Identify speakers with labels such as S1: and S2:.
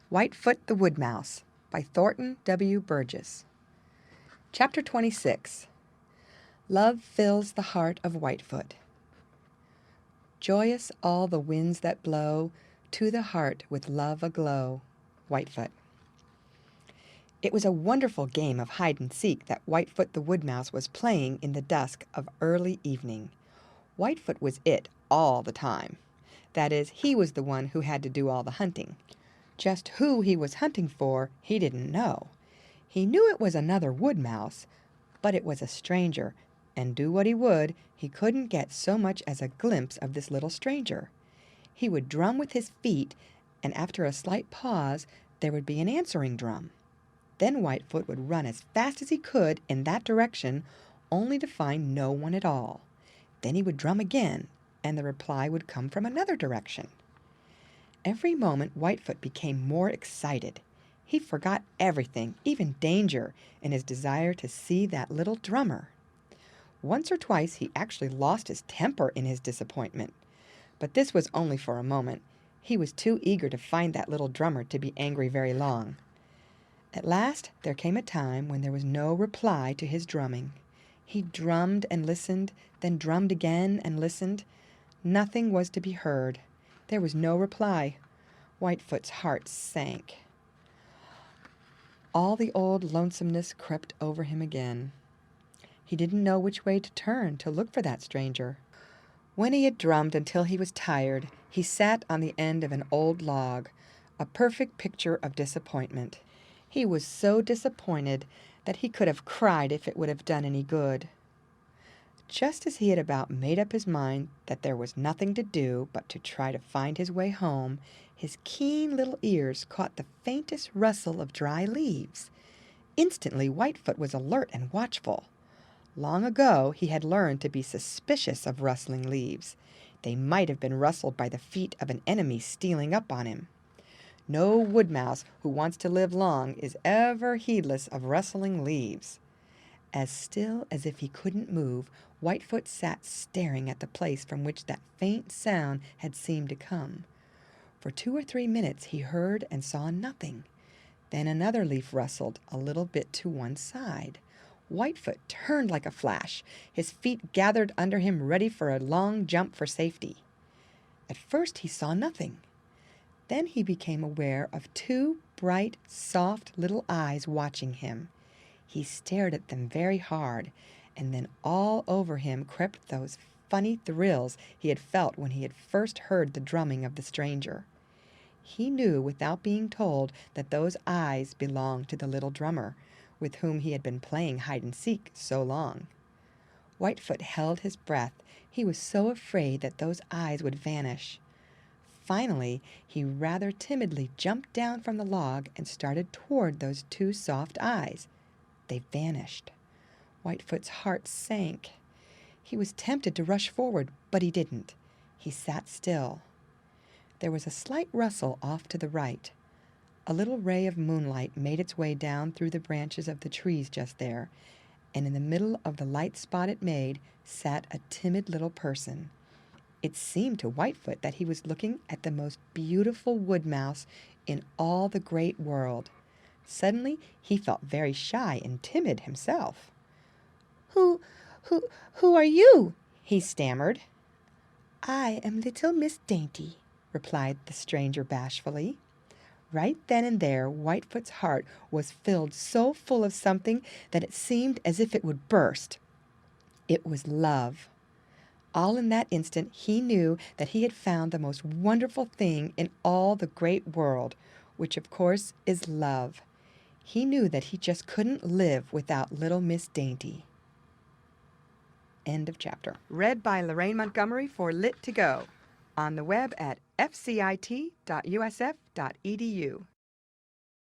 S1: Whitefoot the Woodmouse by Thornton W. Burgess. Chapter 26. Love fills the heart of Whitefoot. Joyous all the winds that blow, to the heart with love aglow. Whitefoot. It was a wonderful game of hide-and-seek that Whitefoot the Woodmouse was playing in the dusk of early evening. Whitefoot was it all the time. That is, he was the one who had to do all the hunting. Just who he was hunting for, he didn't know. He knew it was another wood mouse, but it was a stranger, and do what he would, he couldn't get so much as a glimpse of this little stranger. He would drum with his feet, and after a slight pause, there would be an answering drum. Then Whitefoot would run as fast as he could in that direction, only to find no one at all. Then he would drum again, and the reply would come from another direction. Every moment Whitefoot became more excited. He forgot everything, even danger, in his desire to see that little drummer. Once or twice he actually lost his temper in his disappointment. But this was only for a moment. He was too eager to find that little drummer to be angry very long. At last there came a time when there was no reply to his drumming. He drummed and listened, then drummed again and listened. Nothing was to be heard. There was no reply. Whitefoot's heart sank. All the old lonesomeness crept over him again. He didn't know which way to turn to look for that stranger. When he had drummed until he was tired, he sat on the end of an old log, a perfect picture of disappointment. He was so disappointed that he could have cried if it would have done any good. Just as he had about made up his mind that there was nothing to do but to try to find his way home, his keen little ears caught the faintest rustle of dry leaves. Instantly Whitefoot was alert and watchful. Long ago he had learned to be suspicious of rustling leaves. They might have been rustled by the feet of an enemy stealing up on him. No wood mouse who wants to live long is ever heedless of rustling leaves. As still as if he couldn't move, Whitefoot sat staring at the place from which that faint sound had seemed to come. For 2 or 3 minutes he heard and saw nothing. Then another leaf rustled a little bit to one side. Whitefoot turned like a flash, his feet gathered under him ready for a long jump for safety. At first he saw nothing. Then he became aware of 2 bright, soft little eyes watching him. He stared at them very hard, and then all over him crept those funny thrills he had felt when he had first heard the drumming of the stranger. He knew without being told that those eyes belonged to the little drummer, with whom he had been playing hide-and-seek so long. Whitefoot held his breath. He was so afraid that those eyes would vanish. Finally, he rather timidly jumped down from the log and started toward those 2 soft eyes. They vanished. Whitefoot's heart sank. He was tempted to rush forward, but he didn't. He sat still. There was a slight rustle off to the right. A little ray of moonlight made its way down through the branches of the trees just there, and in the middle of the light spot it made sat a timid little person. It seemed to Whitefoot that he was looking at the most beautiful wood mouse in all the great world. Suddenly he felt very shy and timid himself. Who are you?" he stammered. "I am little Miss Dainty," replied the stranger bashfully. Right then and there Whitefoot's heart was filled so full of something that it seemed as if it would burst. It was love. All in that instant he knew that he had found the most wonderful thing in all the great world, which of course is love. He knew that he just couldn't live without little Miss Dainty. End of chapter. Read by Lorraine Montgomery for Lit2Go. On the web at fcit.usf.edu.